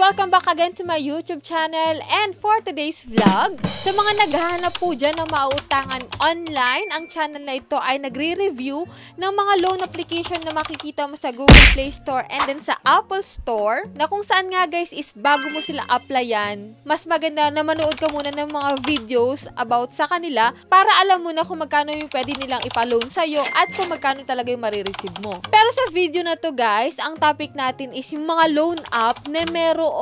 Welcome back again to my YouTube channel. And for today's vlog, sa mga naghahanap po dyan ng mauutangan online, ang channel na ito ay nagre-review ng mga loan application na makikita mo sa Google Play Store and then sa Apple Store, na kung saan nga guys is bago mo sila applyan, mas maganda na manood ka muna ng mga videos about sa kanila para alam mo na kung magkano yung pwede nilang ipaloan sa'yo at kung magkano talaga yung marireceive mo. Pero sa video na to guys, ang topic natin is yung mga loan app na merong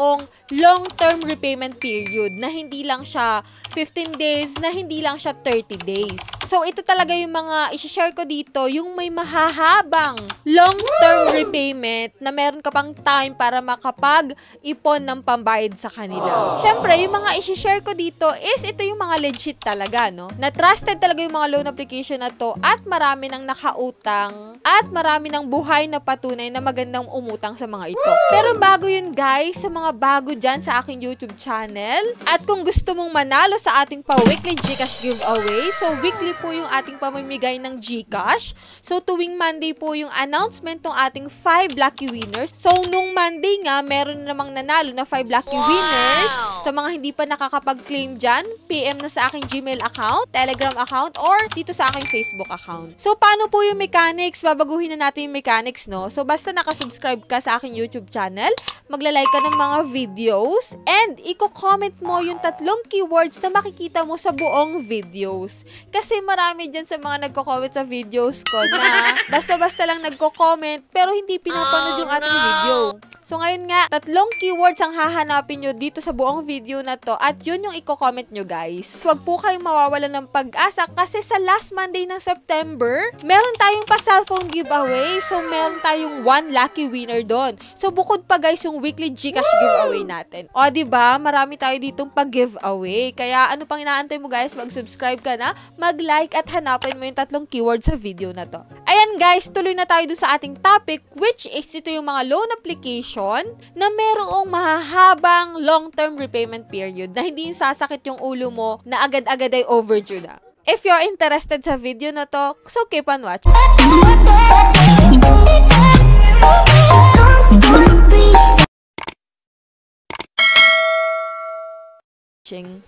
long-term repayment period, na hindi lang siya 15 days, na hindi lang siya 30 days. So, ito talaga yung mga isi-share ko dito, yung may mahahabang long-term repayment na meron ka pang time para makapag-ipon ng pambayad sa kanila. Siyempre, yung mga isi-share ko dito is ito yung mga legit talaga, no? Na trusted talaga yung mga loan application na to at marami nang nakautang at marami nang buhay na patunay na magandang umutang sa mga ito. Pero bago yun guys, sa mga bago dyan sa aking YouTube channel, at kung gusto mong manalo sa ating pa-weekly Gcash giveaway, so weekly po yung ating pamimigay ng Gcash. So tuwing Monday po yung announcement ng ating 5 lucky winners. So nung Monday nga, meron namang nanalo na 5 lucky winners. Sa mga hindi pa nakakapag-claim dyan, PM na sa aking Gmail account, Telegram account, or dito sa aking Facebook account. So paano po yung mechanics? Babaguhin na natin yung mechanics, no? So basta nakasubscribe ka sa aking YouTube channel, magla-like ka ng mga videos, and i-comment mo yung 3 keywords na makikita mo sa buong videos. Kasi marami dyan sa mga nagko-comment sa videos ko na basta-basta lang nagko-comment pero hindi pinapanood yung ating video. So ngayon nga, 3 keywords ang hahanapin nyo dito sa buong video na to at yun yung i-comment nyo guys. Huwag po kayong mawawalan ng pag-asa kasi sa last Monday ng September, meron tayong pa-cellphone giveaway. So meron tayong 1 lucky winner doon. So bukod pa guys yung weekly Gcash giveaway natin. O diba, marami tayo ditong pag-giveaway. Kaya ano pang inaantay mo guys, mag-subscribe ka na, mag-like at hanapin mo yung 3 keywords sa video na to. Ayan guys, tuloy na tayo dun sa ating topic, which is ito yung mga loan application na merong mahahabang long-term repayment period na hindi yung sasakit yung ulo mo na agad-agad ay overdue na. If you're interested sa video na to, so keep on watching.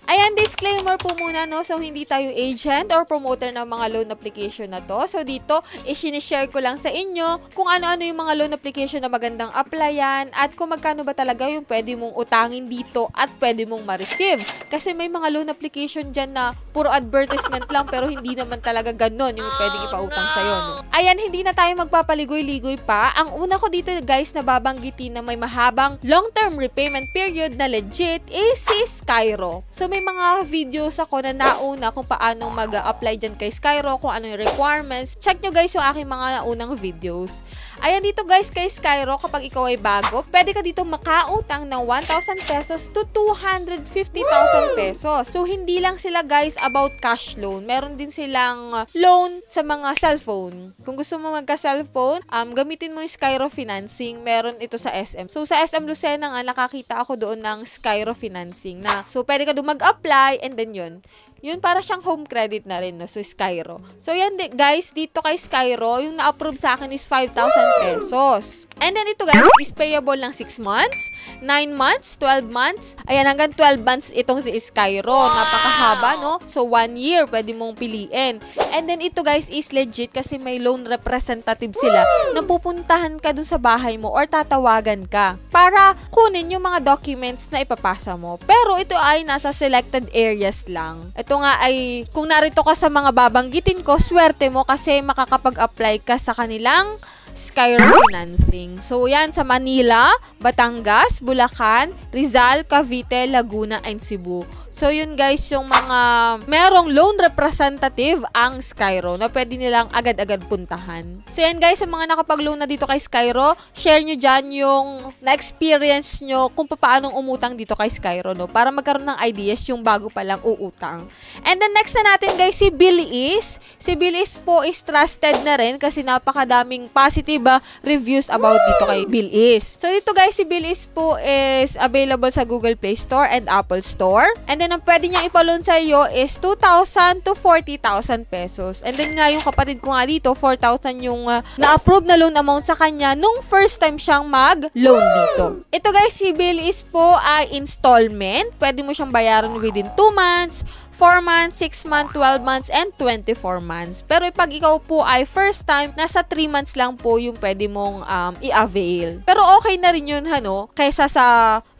Ayan, disclaimer po muna, no? So, hindi tayo agent or promoter ng mga loan application na to. So, dito, i-share ko lang sa inyo kung ano-ano yung mga loan application na magandang applyan at kung magkano ba talaga yung pwede mong utangin dito at pwede mong ma-receive. Kasi may mga loan application dyan na puro advertisement lang pero hindi naman talaga ganon yung pwedeng ipautang sa'yo, no? Ayan, hindi na tayo magpapaligoy-ligoy pa. Ang una ko dito, guys, na babanggitin na may mahabang long-term repayment period na legit is si Skyro. So, may mga videos ako na nauna kung paano mag-apply dyan kay Skyro, kung ano yung requirements. Check nyo guys yung aking mga naunang videos. Ayan dito guys kay Skyro, kapag ikaw ay bago, pwede ka dito makautang ng 1,000 pesos to 250,000 pesos. So, hindi lang sila guys about cash loan. Meron din silang loan sa mga cellphone. Kung gusto mo magka-cellphone, gamitin mo yung Skyro Financing. Meron ito sa SM. So, sa SM Lucena nga, nakakita ako doon ng Skyro Financing na, so, pwede ka doon mag-apply and then yun para siyang home credit na rin, no? So, Skyro. So, yan guys, dito kay Skyro, yung na-approve sa akin is 5,000 pesos. And then ito guys, is payable ng 6 months, 9 months, 12 months. Ayan, hanggang 12 months itong si Skyro. Napakahaba, no? So, 1 year, pwede mong piliin. And then ito guys, is legit kasi may loan representative sila na pupuntahan ka dun sa bahay mo or tatawagan ka para kunin yung mga documents na ipapasa mo. Pero ito ay nasa selected areas lang. Ito nga ay, kung narito ka sa mga babanggitin ko, swerte mo kasi makakapag-apply ka sa kanilang Skyro Financing. So, yan sa Manila, Batangas, Bulacan, Rizal, Cavite, Laguna, and Cebu. So, yun guys, yung mga merong loan representative ang Skyro na pwede nilang agad-agad puntahan. So, yan guys, sa mga nakapag-loan na dito kay Skyro, share nyo dyan yung na-experience nyo kung paano umutang dito kay Skyro, no? Para magkaroon ng ideas yung bago pa lang uutang. And then next na natin guys, si Billies. Si Billies po is trusted na rin kasi napakadaming positive reviews about dito kay Billies. So, dito guys, si Billies po is available sa Google Play Store and Apple Store. And then ang pwede niyang ipaloan sa iyo is 2,000 to 40,000 pesos. And then nga yung kapatid ko nga dito, 4,000 yung na-approve na loan amount sa kanya nung first time siyang mag-loan dito. Ito guys, CBIL is po ay installment. Pwede mo siyang bayaran within 2 months, 4 months, 6 months, 12 months, and 24 months. Pero pag ikaw po ay first time, nasa 3 months lang po yung pwede mong i-avail. Pero okay na rin yun, kaysa sa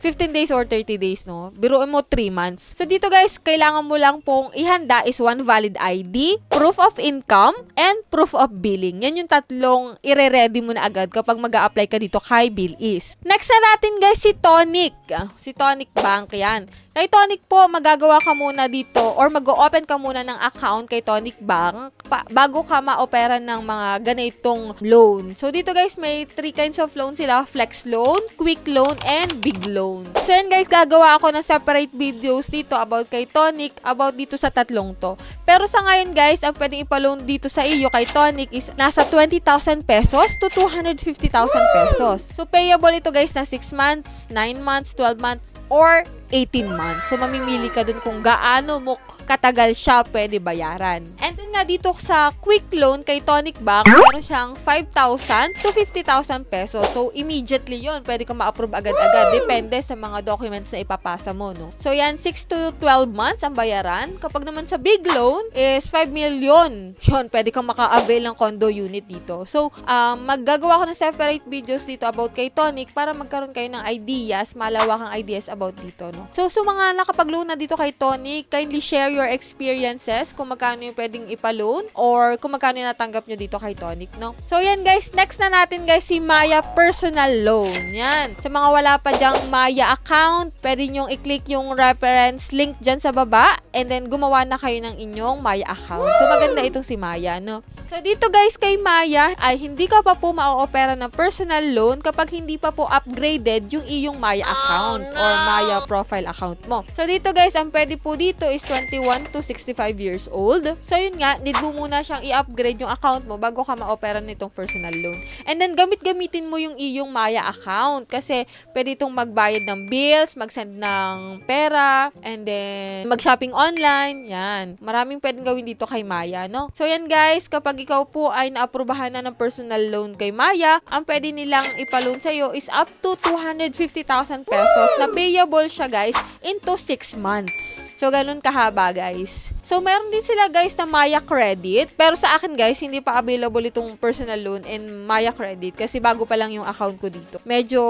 15 days or 30 days, no? Biruin mo 3 months. So dito guys, kailangan mo lang pong ihanda is 1 valid ID, proof of income, and proof of billing. Yan yung tatlong ire-ready mo na agad kapag mag-a-apply ka dito kay BillEase. Next na natin guys, si Tonic. Si Tonic Bank, yan. Kay Tonic po, magagawa ka muna dito or mag-o-open ka muna ng account kay Tonic Bank bago ka ma-opera ng mga ganitong loan. So dito guys, may 3 kinds of loan sila: flex loan, quick loan, and big loan. So yan guys, gagawa ako ng separate videos dito about kay Tonic, about dito sa tatlong to. Pero sa ngayon guys, ang pwedeng ipaloan dito sa iyo kay Tonic is nasa 20,000 pesos to 250,000 pesos. So payable ito guys na 6 months, 9 months, 12 months, or 18 months. So, mamimili ka dun kung gaano mo katagal siya pwede bayaran. And then nga dito sa quick loan kay Tonic Bank, meron siyang 5,000 to 50,000 pesos. So, immediately yon pwede ka ma-approve agad-agad. Depende sa mga documents na ipapasa mo, no? So, yan, 6 to 12 months ang bayaran. Kapag naman sa big loan is 5 million. Yun, pwede kang maka-avail ng condo unit dito. So, maggagawa ko ng separate videos dito about kay Tonic para magkaroon kayo ng ideas, malawakang ideas about dito, no? So, mga nakapag-loan na dito kay Tonic, kindly share your experiences kung magkano yung pwedeng ipaloan or kung magkano yung natanggap nyo dito kay Tonic, no? So, yan guys. Next na natin guys, si Maya Personal Loan. Yan. Sa mga wala pa dyang Maya account, pwede nyong i-click yung reference link dyan sa baba and then gumawa na kayo ng inyong Maya account. So, maganda itong si Maya, no? So, dito guys kay Maya ay hindi ka pa po ma-opera ng personal loan kapag hindi pa po upgraded yung iyong Maya account or Maya profile account mo. So, dito guys, ang pwede po dito is 21 to 65 years old. So, yun nga, need mo muna siyang i-upgrade yung account mo bago ka ma-opera nitong personal loan. And then, gamitin mo yung iyong Maya account kasi pwede itong magbayad ng bills, mag-send ng pera, and then mag-shopping online. Yan. Maraming pwedeng gawin dito kay Maya, no? So, yan guys, kapag ikaw po ay naaprubahan na ng personal loan kay Maya, ang pwede nilang ipaloan sa'yo is up to 250,000 pesos na payable siya guys into 6 months. So, ganun kahaba guys. So, meron din sila guys na Maya Credit. Pero sa akin guys, hindi pa available itong personal loan and Maya Credit kasi bago pa lang yung account ko dito. Medyo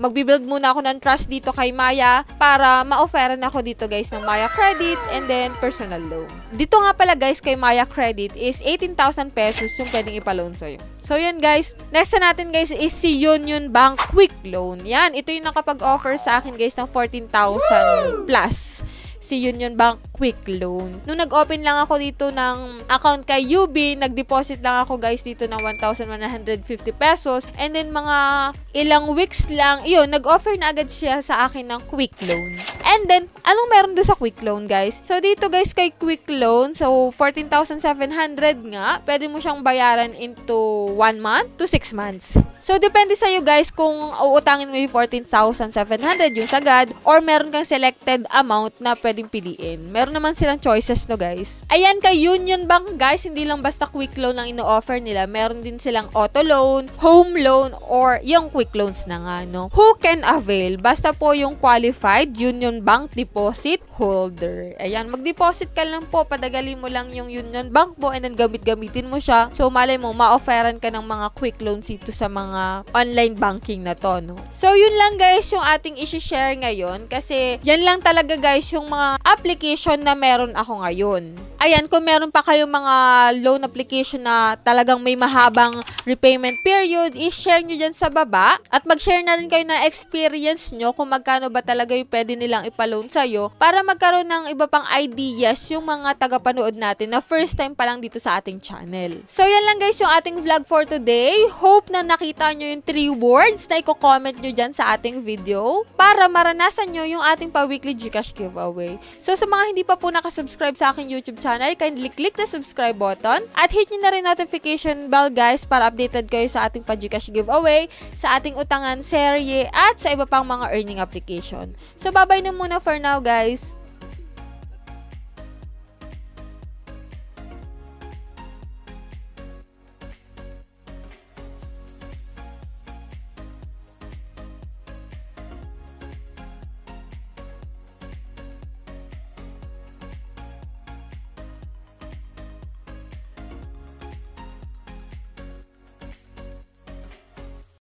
magbibuild muna ako ng trust dito kay Maya para ma-offeran ako dito guys ng Maya Credit and then personal loan. Dito nga pala guys kay Maya Credit is 18,000 pesos yung pwedeng ipaloan sa'yo. So, yan guys. Next na natin guys is si Union Bank Quick Loan. Yan. Ito yung nakapag-offer sa akin guys ng 14,000 plus. Si Union Bank Quick Loan. Nung nag-open lang ako dito ng account kay UB, nag-deposit lang ako guys dito ng 1,150 pesos. And then mga ilang weeks lang, yun, nag-offer na agad siya sa akin ng Quick Loan. And then, anong meron doon sa Quick Loan guys? So dito guys kay Quick Loan, so 14,700 nga, pwede mo siyang bayaran into 1 month to 6 months. So, depende sa'yo guys kung uutangin mo yung 14,700 yung sagad or meron kang selected amount na pwedeng piliin. Meron naman silang choices no guys. Ayan kay Union Bank guys, hindi lang basta quick loan lang ino-offer nila. Meron din silang auto loan, home loan, or yung quick loans na nga, no? Who can avail? Basta po yung qualified Union Bank deposit holder. Ayan, mag-deposit ka lang po. Padagalin mo lang yung Union Bank mo and then gamitin mo siya. So, malay mo, ma-offeran ka ng mga quick loans dito sa mga online banking na to, no? So, yun lang guys yung ating isi-share ngayon kasi yan lang talaga guys yung mga application na meron ako ngayon. Ayan, kung meron pa kayong mga loan application na talagang may mahabang repayment period, i-share nyo dyan sa baba at mag-share na rin kayo na experience nyo kung magkano ba talaga yung pwede nilang ipaloan sa'yo para magkaroon ng iba pang ideas yung mga tagapanood natin na first time pa lang dito sa ating channel. So, yan lang guys yung ating vlog for today. Hope na nakita nyo yung 3 words na i-comment nyo dyan sa ating video para maranasan nyo yung ating pa-weekly Gcash giveaway. So, sa mga hindi pa po nakasubscribe sa aking YouTube channel, kindly click the subscribe button at hit nyo na rin notification bell guys para updated kayo sa ating pa-Gcash giveaway, sa ating utangan serye at sa iba pang mga earning application. So, bye-bye na muna for now guys!